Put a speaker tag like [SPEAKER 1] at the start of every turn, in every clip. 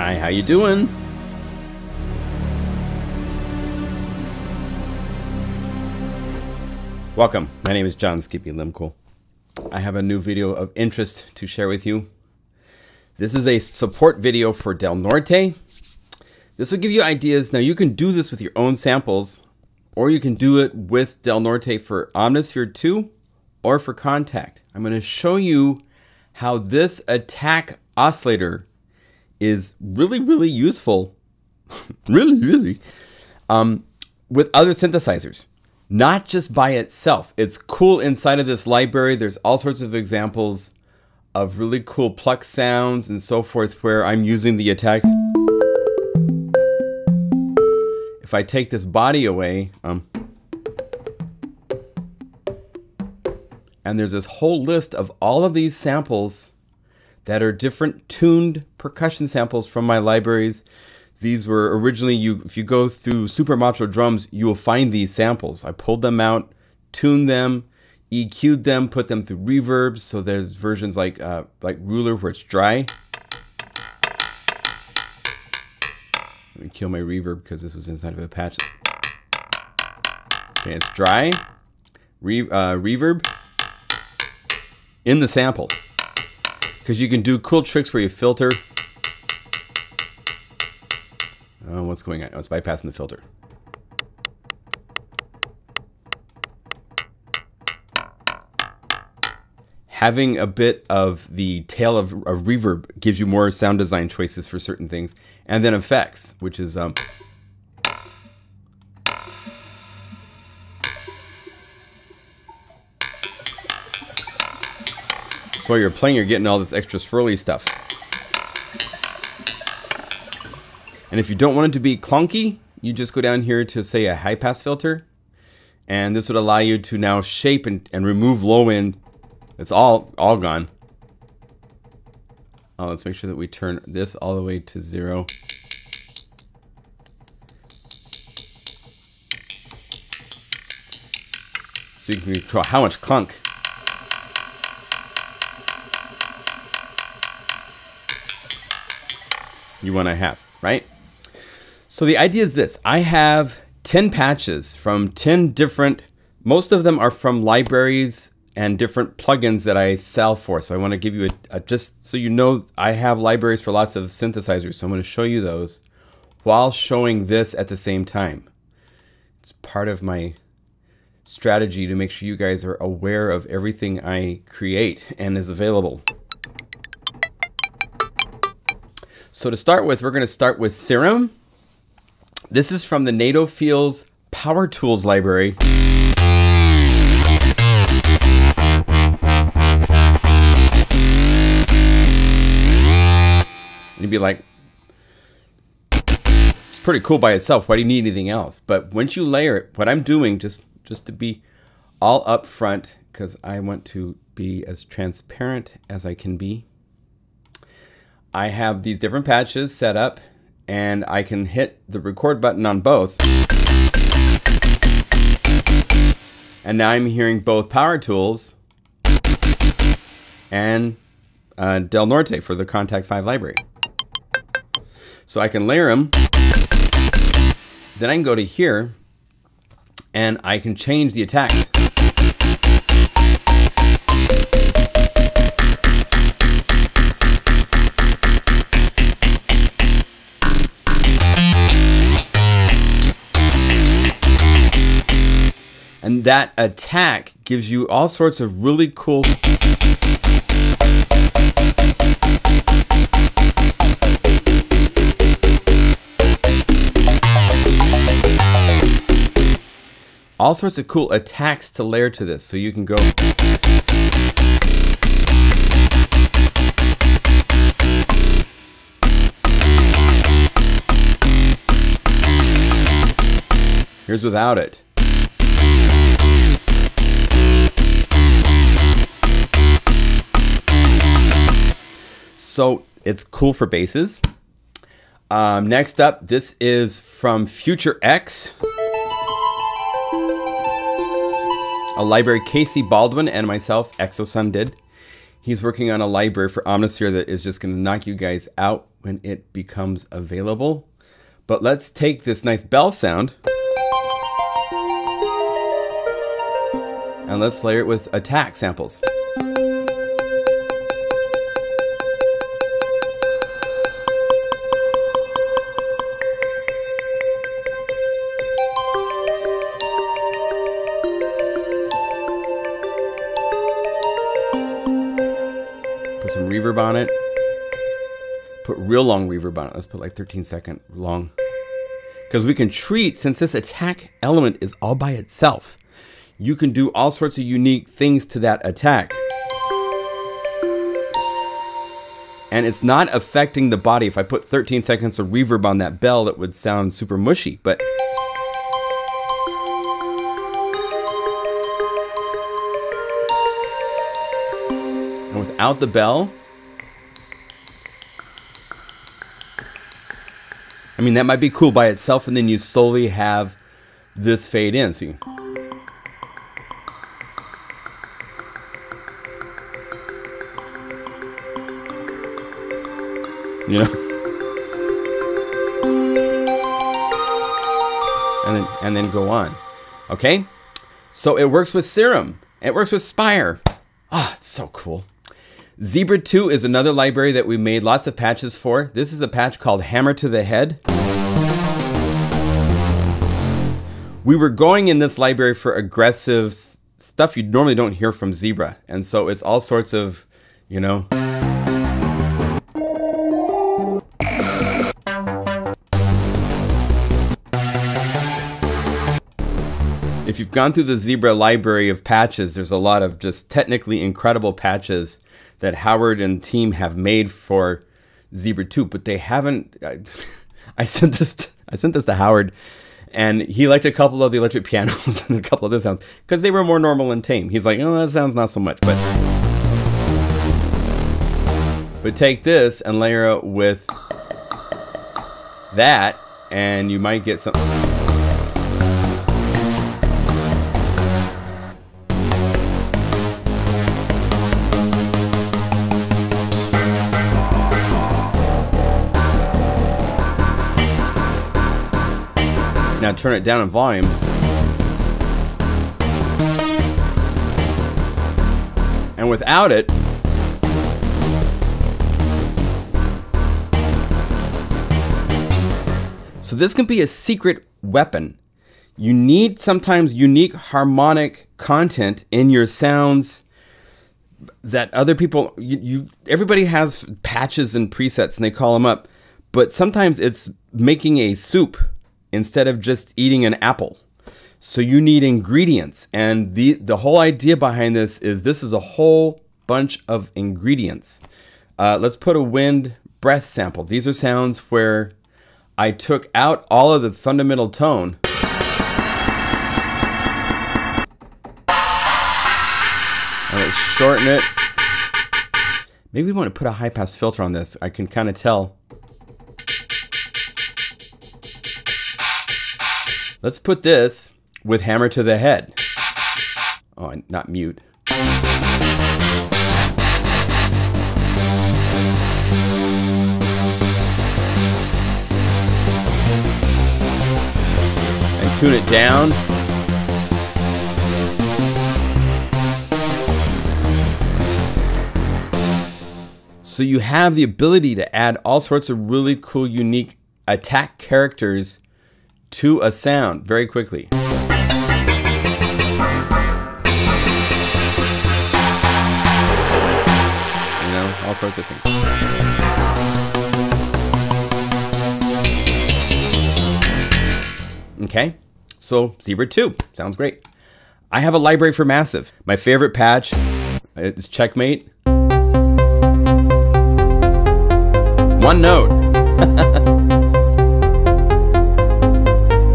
[SPEAKER 1] Hi, how you doing? Welcome, my name is John Skippy Limcool. I have a new video of interest to share with you. This is a support video for Del Norte. This will give you ideas. Now you can do this with your own samples, or you can do it with Del Norte for Omnisphere 2 or for Contact. I'm going to show you how this attack oscillator is really useful, really, with other synthesizers. Not just by itself. It's cool inside of this library. There's all sorts of examples of really cool pluck sounds and so forth where I'm using the attacks. If I take this body away, and there's this whole list of all of these samples that are different tuned percussion samples from my libraries. These were originally, if you go through Super Macho Drums, you will find these samples. I pulled them out, tuned them, EQ'd them, put them through reverbs. So there's versions like Ruler where it's dry. Let me kill my reverb because this was inside of a patch. Okay, it's dry, reverb in the sample. Because you can do cool tricks where you filter. Oh, what's going on? Oh, it's bypassing the filter. Having a bit of the tail of reverb gives you more sound design choices for certain things. And then effects, which is... So while you're playing, you're getting all this extra swirly stuff. And if you don't want it to be clunky, you just go down here to, say, a high-pass filter. And this would allow you to now shape and remove low end. It's all gone. Oh, let's make sure that we turn this all the way to 0. So you can control how much clunk. You want to have, right? So the idea is this. I have 10 patches from 10 different, most of them are from libraries and different plugins that I sell for. So I want to give you just so you know, I have libraries for lots of synthesizers. So I'm going to show you those while showing this at the same time. It's part of my strategy to make sure you guys are aware of everything I create and is available. So to start with, we're going to start with Serum. This is from the NATO Fields Power Tools library. And you'd be like, it's pretty cool by itself. Why do you need anything else? But once you layer it, what I'm doing, just to be all up front, because I want to be as transparent as I can be, I have these different patches set up. And I can hit the record button on both. And now I'm hearing both Power Tools and Del Norte for the Contact 5 library. So I can layer them. Then I can go to here and I can change the attacks. And that attack gives you all sorts of really cool... all sorts of cool attacks to layer to this. So you can go... Here's without it. So it's cool for basses. Next up, this is from Future X, a library Casey Baldwin and myself, Exosun, did. He's working on a library for Omnisphere that is just going to knock you guys out when it becomes available. But let's take this nice bell sound and let's layer it with attack samples. Put some reverb on it. Put real long reverb on it. Let's put like 13-second long. Because we can treat, since this attack element is all by itself, you can do all sorts of unique things to that attack. And it's not affecting the body. If I put 13 seconds of reverb on that bell, it would sound super mushy. But and without the bell, I mean, that might be cool by itself, and then you slowly have this fade in. See, you know, and then go on. Okay, so it works with Serum. It works with Spire. Ah, it's so cool. Zebra 2 is another library that we made lots of patches for. This is a patch called Hammer to the Head. We were going in this library for aggressive stuff you normally don't hear from Zebra. And so it's all sorts of, you know. If you've gone through the Zebra library of patches, there's a lot of just technically incredible patches that Howard and team have made for Zebra 2, but they haven't. I sent this to Howard, and he liked a couple of the electric pianos and a couple other sounds because they were more normal and tame. He's like, oh, that sounds not so much, but take this and layer it with that, and you might get something. Now turn it down in volume. And without it, so this can be a secret weapon. You need sometimes unique harmonic content in your sounds that other people, everybody has patches and presets and they call them up, but sometimes it's making a soup instead of just eating an apple. So you need ingredients. And the whole idea behind this is a whole bunch of ingredients. Let's put a wind breath sample. These are sounds where I took out all of the fundamental tone. And let's shorten it. Maybe we want to put a high pass filter on this. I can kind of tell. Let's put this with Hammer to the Head. Oh, not mute. And tune it down. So you have the ability to add all sorts of really cool, unique attack characters to a sound very quickly. You know, all sorts of things. Okay, so Zebra 2 sounds great. I have a library for Massive. My favorite patch is Checkmate. One note.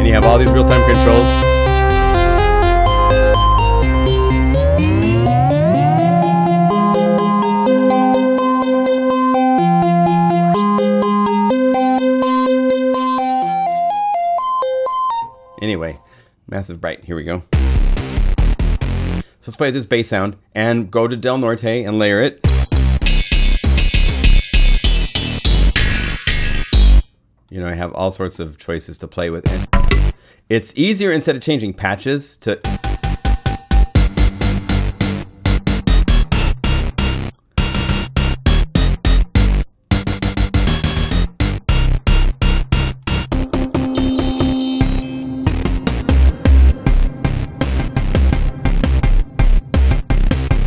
[SPEAKER 1] And you have all these real-time controls. Anyway, Massive Bright, here we go. So let's play this bass sound and go to Del Norte and layer it. You know, I have all sorts of choices to play with. And it's easier instead of changing patches to...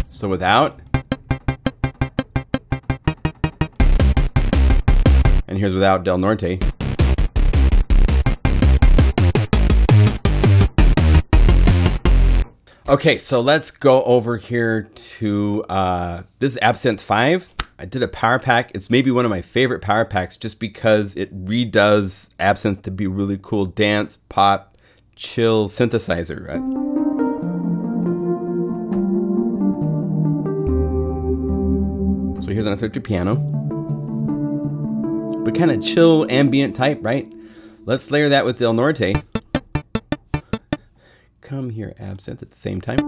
[SPEAKER 1] So without, and here's without Del Norte. Okay, so let's go over here to, this is Absinthe 5. I did a power pack. It's maybe one of my favorite power packs just because it redoes Absinthe to be really cool dance, pop, chill synthesizer, right? So here's an electric piano, but kind of chill ambient type, right? Let's layer that with Del Norte. Come here, Absinthe, at the same time.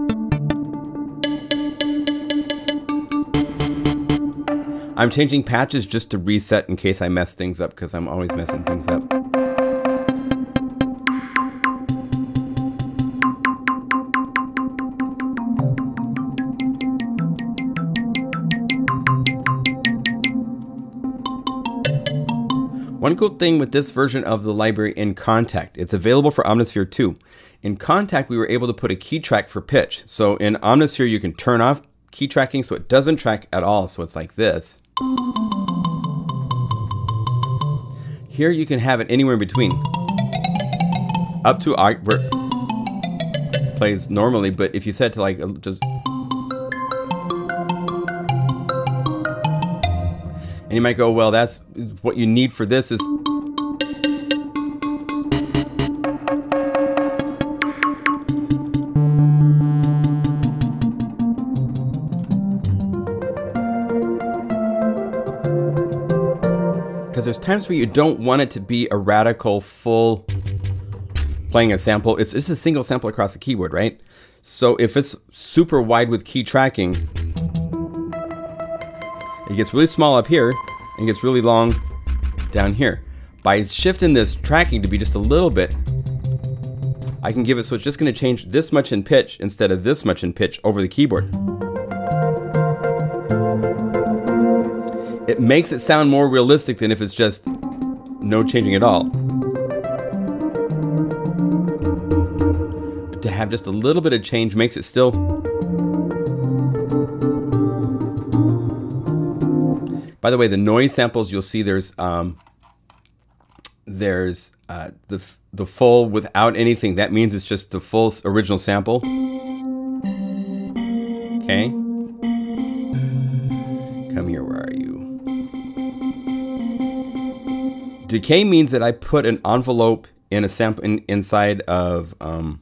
[SPEAKER 1] I'm changing patches just to reset in case I mess things up, because I'm always messing things up. One cool thing with this version of the library in Kontakt, it's available for Omnisphere too. In Kontakt, we were able to put a key track for pitch. So in Omnisphere, you can turn off key tracking so it doesn't track at all. So it's like this. Here you can have it anywhere in between. Up to where it plays normally, but if you set to like just... And you might go, well, that's what you need for this is... Because there's times where you don't want it to be a radical full playing a sample. It's just a single sample across the keyboard, right? So if it's super wide with key tracking, it gets really small up here and gets really long down here. By shifting this tracking to be just a little bit, I can give it so it's just going to change this much in pitch instead of this much in pitch over the keyboard. It makes it sound more realistic than if it's just no changing at all. But to have just a little bit of change makes it still... By the way, the noise samples, you'll see there's the full without anything. That means it's just the full original sample. Okay. Come here, where are you? Decay means that I put an envelope in a sample inside of, oh,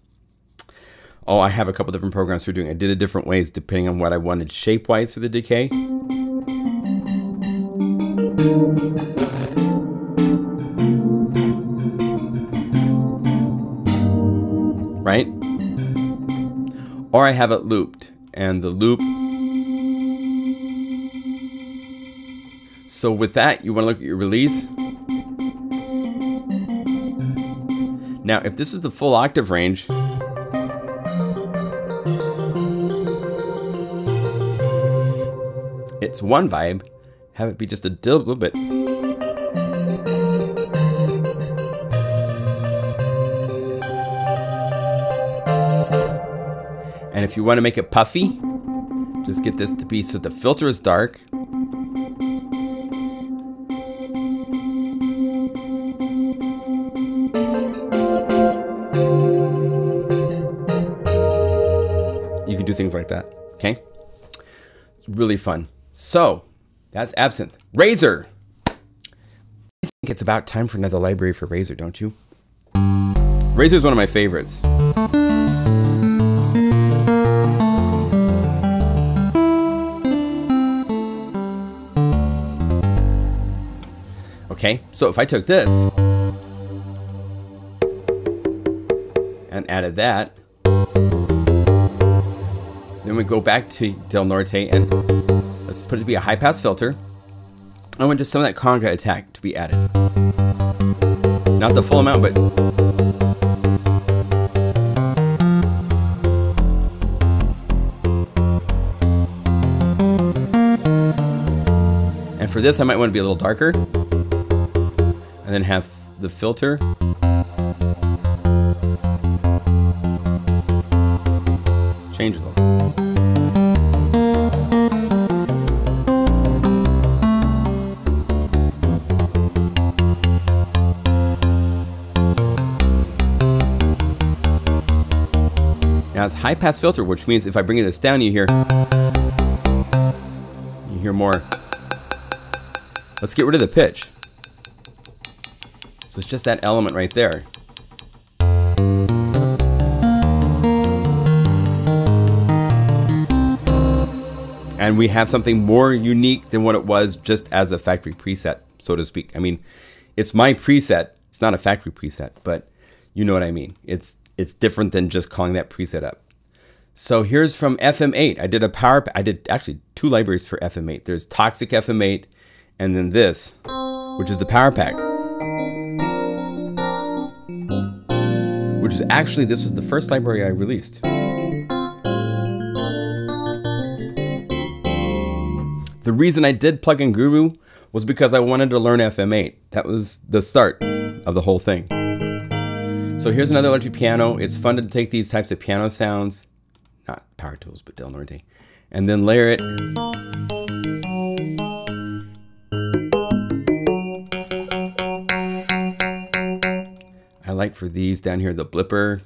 [SPEAKER 1] I have a couple different programs for doing. I did it different ways depending on what I wanted shape-wise for the decay. Right? Or I have it looped, and the loop. So with that, you want to look at your release. Now, if this is the full octave range, it's one vibe. Have it be just a little bit. And if you want to make it puffy, just get this to be so the filter is dark. You can do things like that, okay? It's really fun. So, that's Absinthe. Razor! I think it's about time for another library for Razor, don't you? Razor is one of my favorites. Okay, so if I took this and added that, then we go back to Del Norte and let's put it to be a high pass filter. I want just some of that conga attack to be added. Not the full amount, but and for this I might want to be a little darker and then have the filter change a little. Now it's high pass filter, which means if I bring this down, you hear more. Let's get rid of the pitch. So it's just that element right there. And we have something more unique than what it was just as a factory preset, so to speak. I mean, it's my preset. It's not a factory preset, but you know what I mean. It's different than just calling that preset up. So here's from FM8. I did actually 2 libraries for FM8. There's Toxic FM8 and then this, which is the Power Pack. Which is actually, this was the first library I released. The reason I did plug in Guru was because I wanted to learn FM8. That was the start of the whole thing. So here's another electric piano. It's fun to take these types of piano sounds, not Power Tools, but Del Norte, and then layer it. I like for these down here, the blipper.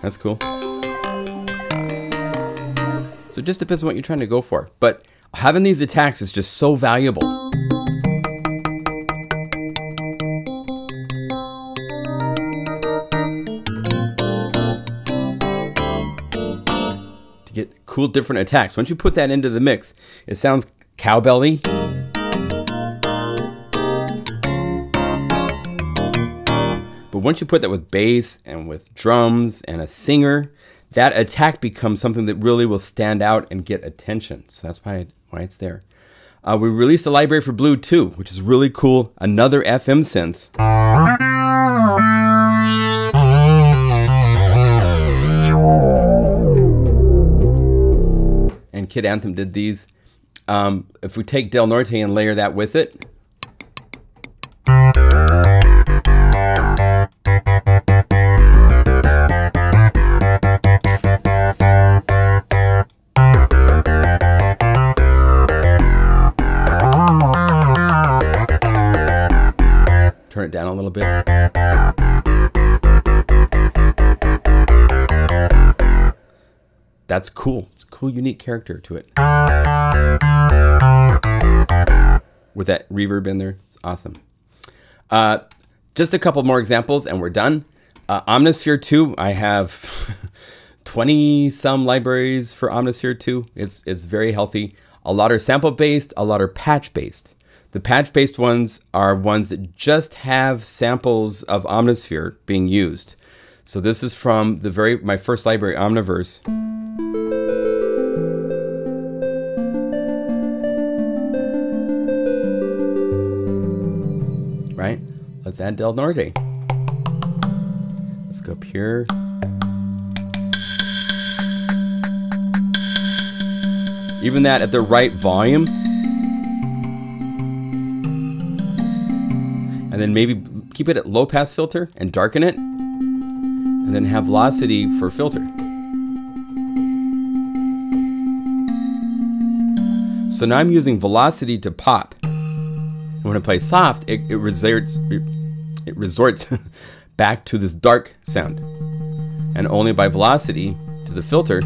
[SPEAKER 1] That's cool. So it just depends on what you're trying to go for. But having these attacks is just so valuable. To get cool different attacks. Once you put that into the mix, it sounds cowbelly. But once you put that with bass and with drums and a singer, that attack becomes something that really will stand out and get attention. So that's why it's there. We released a library for Blue too, which is really cool. Another FM synth. And Kid Anthem did these. If we take Del Norte and layer that with it, turn it down a little bit. That's cool. It's a cool, unique character to it. With that reverb in there, it's awesome. Just a couple more examples and we're done. Omnisphere 2, I have 20 some libraries for Omnisphere 2. It's very healthy. A lot are sample based, a lot are patch based. The patch based ones are ones that just have samples of Omnisphere being used. So this is from my first library, Omniverse. Right? Let's add Del Norte. Let's go up here. Even that at the right volume. And then maybe keep it at low pass filter and darken it. And then have velocity for filter. So now I'm using velocity to pop. And when I play soft, it resorts back to this dark sound. And only by velocity to the filter.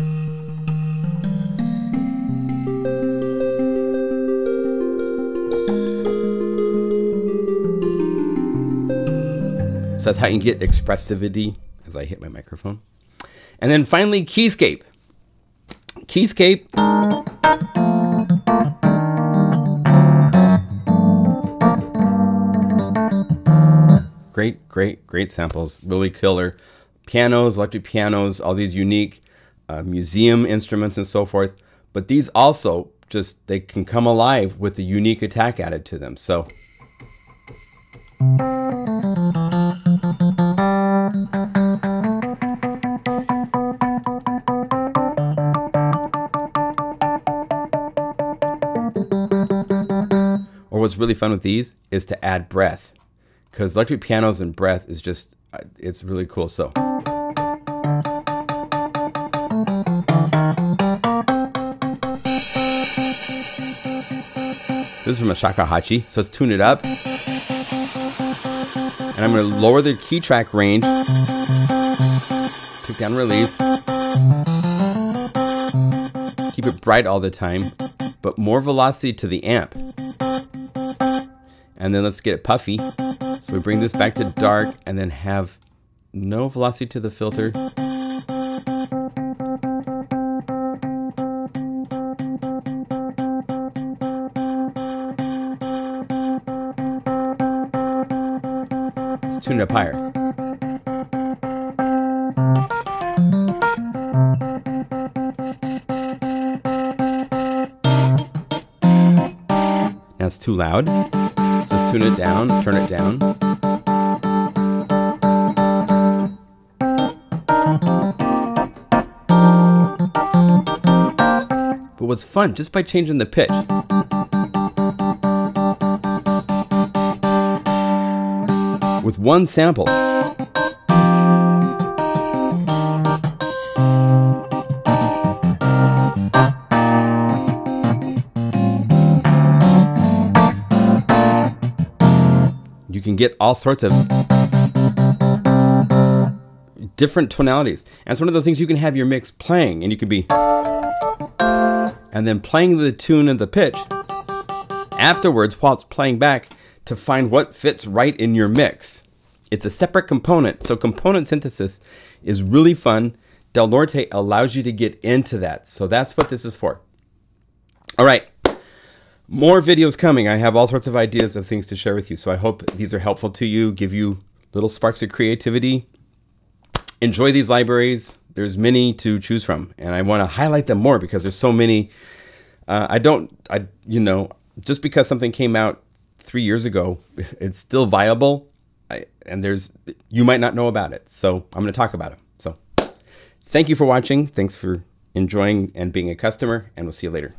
[SPEAKER 1] So that's how you can get expressivity as I hit my microphone. And then finally, Keyscape. Keyscape great samples, really killer. Pianos, electric pianos, all these unique museum instruments and so forth. But these also just, they can come alive with a unique attack added to them. So or what's really fun with these is to add breath, because electric pianos and breath is just, it's really cool. So this is from a shakuhachi, so let's tune it up. And I'm going to lower the key track range, take down release, keep it bright all the time, but more velocity to the amp. And then let's get it puffy. So we bring this back to dark and then have no velocity to the filter. Let's tune it up higher. Now it's too loud. So let's tune it down, turn it down. But what's fun, just by changing the pitch, with one sample, you can get all sorts of different tonalities. And it's one of those things you can have your mix playing, and you can be, and then playing the tune and the pitch afterwards while it's playing back to find what fits right in your mix. It's a separate component. So component synthesis is really fun. Del Norte allows you to get into that. So that's what this is for. All right. More videos coming. I have all sorts of ideas of things to share with you. So I hope these are helpful to you, give you little sparks of creativity. Enjoy these libraries. There's many to choose from, and I want to highlight them more because there's so many. You know, just because something came out 3 years ago, it's still viable, and you might not know about it. So I'm going to talk about it. So thank you for watching. Thanks for enjoying and being a customer, and we'll see you later.